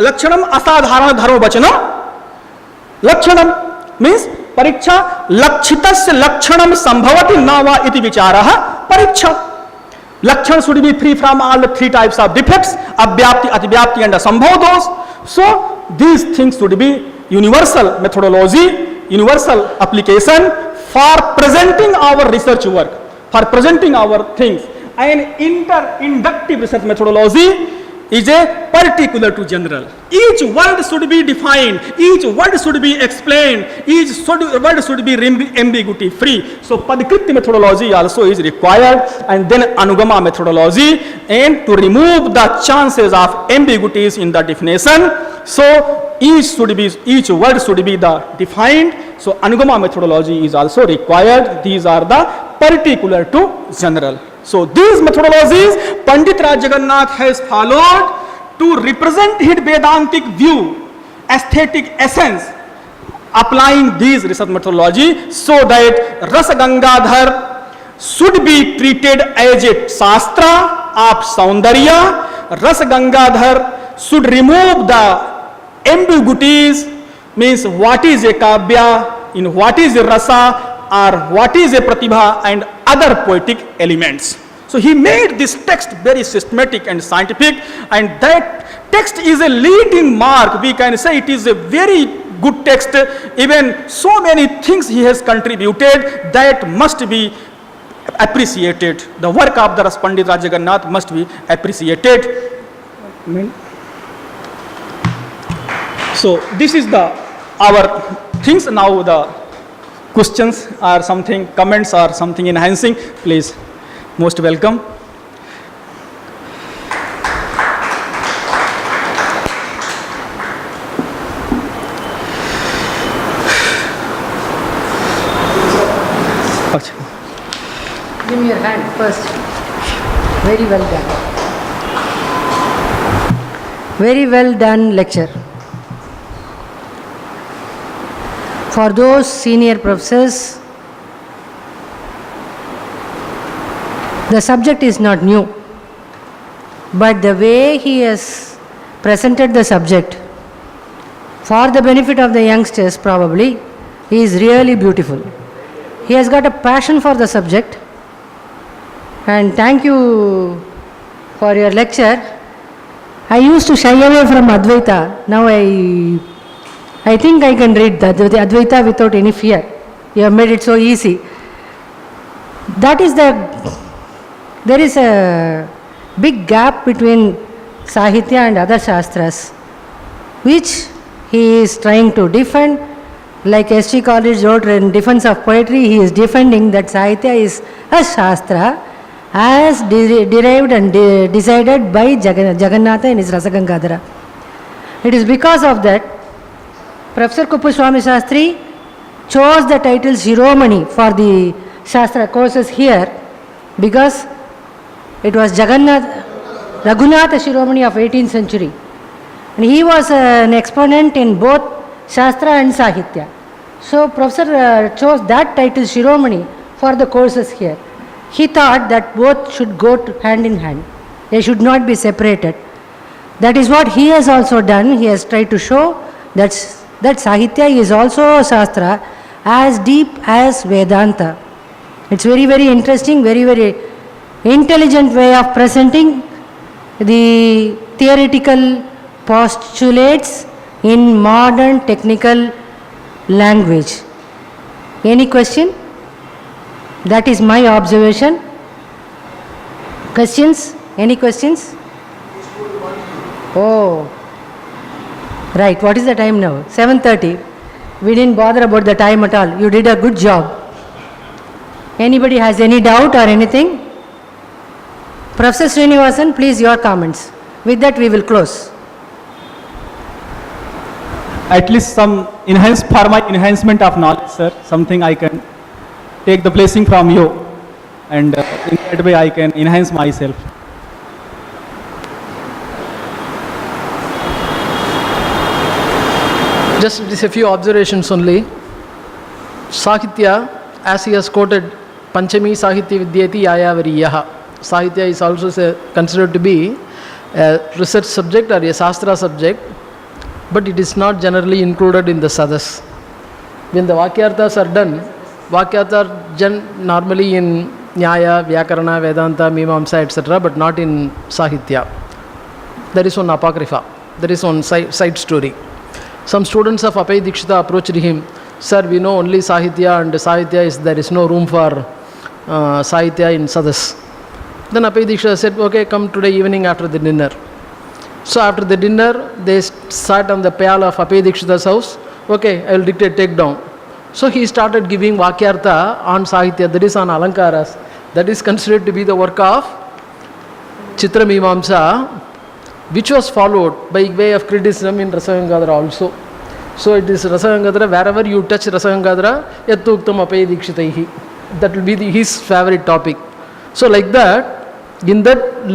लक्षणम असाधारण धर्म वचनम लक्षणम मीन्स परीक्षा लक्षितस्य लक्षणम संभवति न वा इति विचारः परीक्षा. Lakshana should be free from all the three types of defects, avyapti, ativyapti and asambhav dosh. So these things should be universal methodology, universal application for presenting our research work, for presenting our things. And inductive research methodology is a particular to general. Each word should be defined, each word should be explained, each word should be ambiguity free. So Padkriti methodology also is required, and then Anugama methodology, and to remove the chances of ambiguities in the definition. So each word should be the defined. So Anugama methodology is also required. These are the particular to general. So these methodologies Pandit Raj Jagannath has followed to represent his Vedantic view, aesthetic essence, applying these research methodology so that Rasa Gangadhar should be treated as a Shastra of Saundarya. Rasa Gangadhar should remove the ambiguities, means what is a Kavya, in what is a Rasa, or what is a Pratibha, and other poetic elements. So he made this text very systematic and scientific, and that text is a leading mark. We can say it is a very good text. Even so many things he has contributed that must be appreciated. The work of the Pandit Raj Jagannath must be appreciated. So this is our things. Now the questions or something, comments or something enhancing, please, most welcome. Give me your hand first. Very well done. Very well done lecture. For those senior professors, the subject is not new, but the way he has presented the subject for the benefit of the youngsters probably is really beautiful. He has got a passion for the subject, and thank you for your lecture. I used to shy away from Advaita. Now I think I can read the Advaita without any fear. You have made it so easy. There is a big gap between Sahitya and other Shastras, which he is trying to defend. Like ST College wrote in defense of poetry, he is defending that Sahitya is a Shastra as derived and decided by Jagannatha in his Rasa Gangadhara. It is because of that Professor Kuppuswamy Shastri chose the title Shiromani for the Shastra courses here, because it was Raghunatha Shiromani of 18th century, and he was an exponent in both Shastra and Sahitya. So Professor chose that title Shiromani for the courses here. He thought that both should go hand in hand. They should not be separated. That is what he has also done. He has tried to show that Sahitya is also a Shastra as deep as Vedanta. It's very, very interesting, very, very intelligent way of presenting the theoretical postulates in modern technical language. Any question? That is my observation. Questions? Any questions? Oh, right. What is the time now? 7:30. We didn't bother about the time at all. You did a good job. Anybody has any doubt or anything? Professor Srinivasan, please, your comments. With that, we will close. At least some for my enhancement of knowledge, sir. Something I can take the blessing from you, and in that way I can enhance myself. Just a few observations only. Sahitya, as he has quoted, Panchami Sahitya Vidyati Yayavariyaha. Sahitya is also considered to be a research subject or a Shastra subject but it is not generally included in the sadas. When the Vakyarthas are done, Vakyarthas are normally in Nyaya, Vyakarana, Vedanta, Mimamsa, etc., but not in Sahitya. There is one apocrypha. There is one side story. Some students of Apai Dikshita approached him, "Sir, we know only Sahitya, and Sahitya there is no room for Sahitya in Sadas." Then Apai Dikshita said, "Okay, come today evening after the dinner." So after the dinner, they sat on the payal of Apai Dikshita's house. "Okay, I will dictate, take down." So he started giving Vakyartha on Sahitya, that is on Alankaras. That is considered to be the work of Chitra Mimamsa, which was followed by way of criticism in Rasagangadhara also. So it is Rasagangadhara, wherever you touch Rasagangadhara, Yattu Uktam Apai Dikshitaihi. That will be his favorite topic. So like that, in that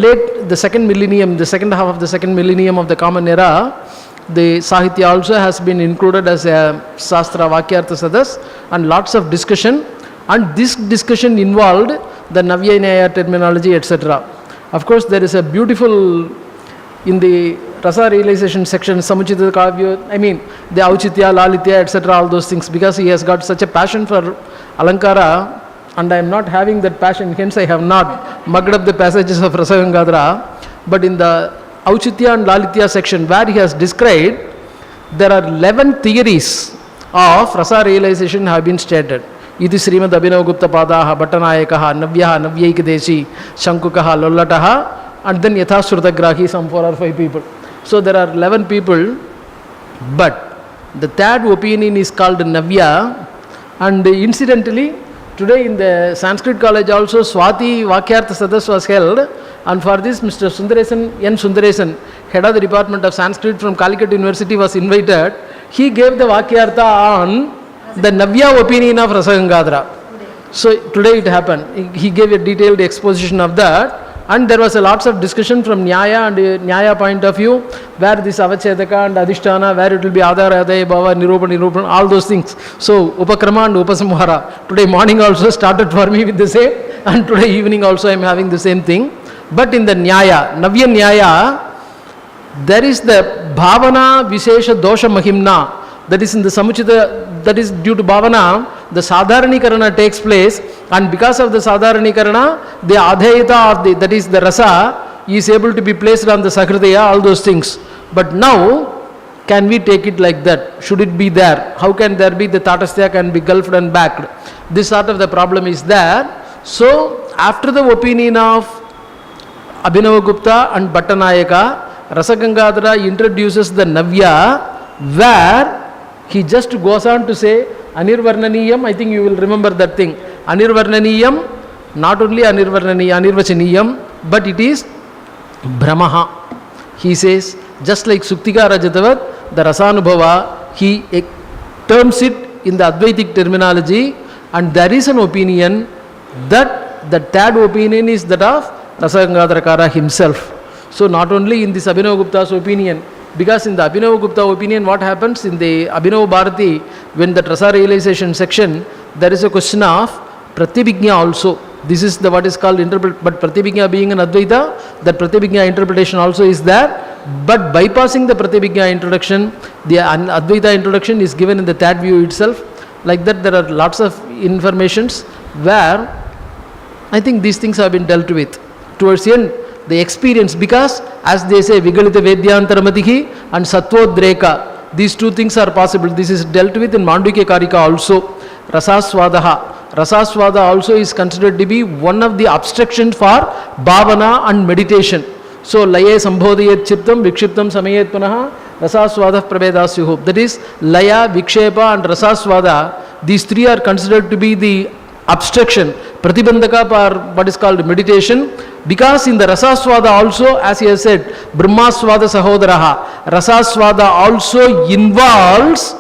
the second millennium, the second half of the second millennium of the Common Era, the Sahitya also has been included as a Shastra Vakyartha Sadas, and lots of discussion, and this discussion involved the Navya Nyaya terminology, etc. Of course, there is a beautiful, in the Rasa realization section, Samuchita Kavya, the Auchitya, Lalitya, etc., all those things, because he has got such a passion for Alankara, and I am not having that passion, hence I have not mugged up the passages of Rasagangadhara. But in the Auchitya and Lalitya section, where he has described, there are 11 theories of Rasa realization have been stated. Iti Srimad Abhinavagupta Padaha, Bhattanayakaha, Navyaha, Navyaikadeshi, Shankukaha, Lollataha, and then Yathasrutagrahi, some 4 or 5 people. So there are 11 people, but the third opinion is called Navya, and incidentally, today in the Sanskrit college also Swati Vakyartha Sadas was held, and for this Mr. Sundaresan, N. Sundaresan, head of the Department of Sanskrit from Calicut University, was invited. He gave the Vakyartha on the Navya opinion of Rasagangadhara. So today it happened. He gave a detailed exposition of that, and there was a lots of discussion from Nyaya and Nyaya point of view, where this Avachedaka and Adhisthana, where it will be Adhara, Adaya, Bhava, Nirupan, all those things. So Upakrama and Upasamhara. Today morning also started for me with the same, and today evening also I am having the same thing. But in the Nyaya, Navya Nyaya, there is the Bhavana Vishesha Dosha Mahimna, that is in the Samuchita, that is due to Bhavana, the Sadharanikarana takes place, and because of the Sadharanikarana, the Adhaita of the, that is the Rasa, is able to be placed on the Sakridaya, all those things. But now, can we take it like that? Should it be there? How can there be the Tatastya can be gulfed and backed? This sort of the problem is there. So, after the opinion of Abhinavagupta and Bhattanayaka, Rasagangadhara introduces the Navya, where he just goes on to say Anirvarnaniyam. I think you will remember that thing. Anirvarnaniyam, not only Anirvachaniyam, but it is Brahmaha. He says, just like Suktika Rajatavat, the Rasanubhava, he terms it in the Advaitic terminology, and there is an opinion that the third opinion is that of Rasagangadharakara himself. So not only in this Abhinavagupta's opinion, because in the Abhinavagupta opinion, what happens in the Abhinav Bharati, when the Rasa realization section, there is a question of Pratyabhijna also. This is the what is called but Pratyabhijna being an Advaita, that Pratyabhijna interpretation also is there. But bypassing the Pratyabhijna introduction, the Advaita introduction is given in the third view itself. Like that, there are lots of informations where I think these things have been dealt with. Towards the end, the experience, because as they say, Vigalita Vedyantaramatihi and Sattvodreka, these two things are possible. This is dealt with in Mandukya Karika also. Rasaswadaha. Rasaswada also is considered to be one of the obstructions for bhavana and meditation. So, Laye Sambhodhayet Chiptam, Vikshiptam Samayet Punaha, Rasaswada Pravedasyuhu. That is, Laya, Vikshepa and Rasaswada, these three are considered to be the obstruction, Pratibandhaka for what is called meditation. Because in the Rasaswada also, as he has said, Brahmaswada Sahodaraha, Rasaswada also involves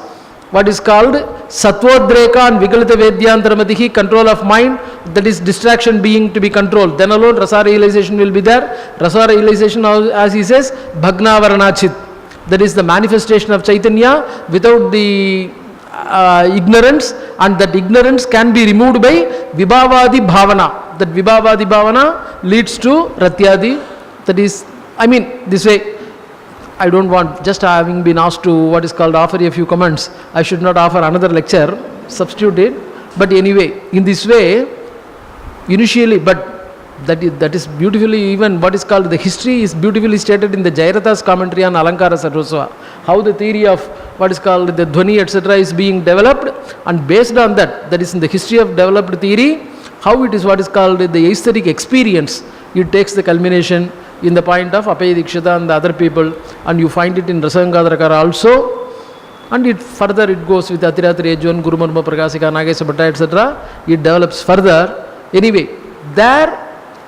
what is called Sattvodreka and Vigalita Vedyantaramatihi, control of mind, that is distraction being to be controlled. Then alone Rasa realization will be there. Rasa realization, as he says, Bhagnavarnachit, that is the manifestation of Chaitanya without the ignorance, and that ignorance can be removed by Vibhavadi Bhavana. That Vibhavadi Bhavana leads to Ratyadi, that is, this way. I don't want, just having been asked to what is called offer a few comments, I should not offer another lecture, substitute it. But anyway, in this way, initially, but that is beautifully, even what is called the history is beautifully stated in the Jayarata's commentary on Alankara Sarvasva, how the theory of what is called the Dhvani etc. is being developed, and based on that, that is in the history of developed theory, how it is what is called the aesthetic experience, it takes the culmination in the point of Apaya Dikshita and the other people, and you find it in Rasangadharakara also, and it further it goes with Atirathri Ejon, Guru Marma Prakasika, Nagesa Bhatta etc. It develops further. Anyway, there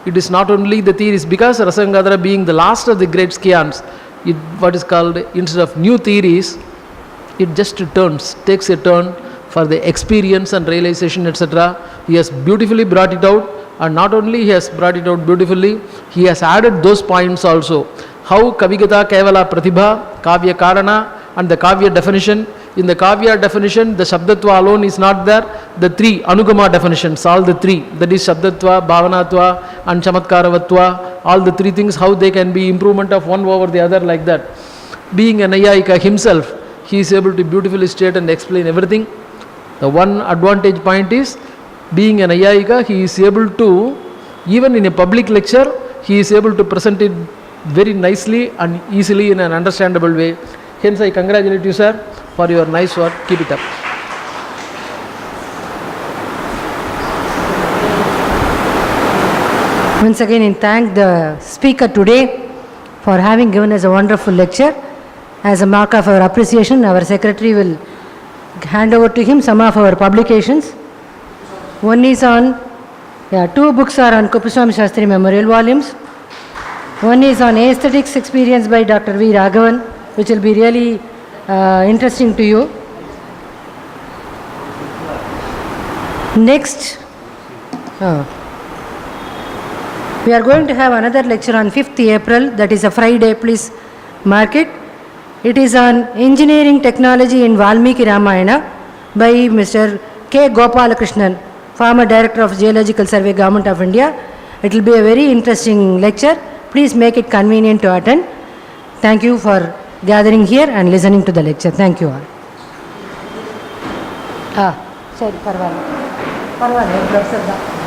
it is not only the theories, because Rasangadhara being the last of the great skians, it what is called, instead of new theories, it just takes a turn for the experience and realization etc. He has beautifully brought it out, and not only he has brought it out beautifully, he has added those points also. How Kavigata Kevala Pratibha, Kavya Karana, and the Kavya definition. In the Kavya definition, the Shabdatva alone is not there. The three Anugama definitions, all the three, that is Shabdatva, Bhavanatva, and Chamatkaravatva, all the three things, how they can be improvement of one over the other like that. Being a Nayayika himself, he is able to beautifully state and explain everything. The one advantage point is, being an Nayayika, he is able to, even in a public lecture, he is able to present it very nicely and easily in an understandable way. Hence, I congratulate you, sir, for your nice work. Keep it up. Once again, I thank the speaker today for having given us a wonderful lecture. As a mark of our appreciation, our secretary will hand over to him some of our publications. One is on, two books are on Kuppuswamy Shastri Memorial volumes. One is on Aesthetics Experience by Dr. V. Raghavan, which will be really interesting to you. Next, we are going to have another lecture on 5th April, that is a Friday, please mark it. It is on Engineering Technology in Valmiki Ramayana by Mr. K. Gopalakrishnan, former Director of Geological Survey, Government of India. It will be a very interesting lecture. Please make it convenient to attend. Thank you for gathering here and listening to the lecture. Thank you all. Sorry, Parvala, Professor.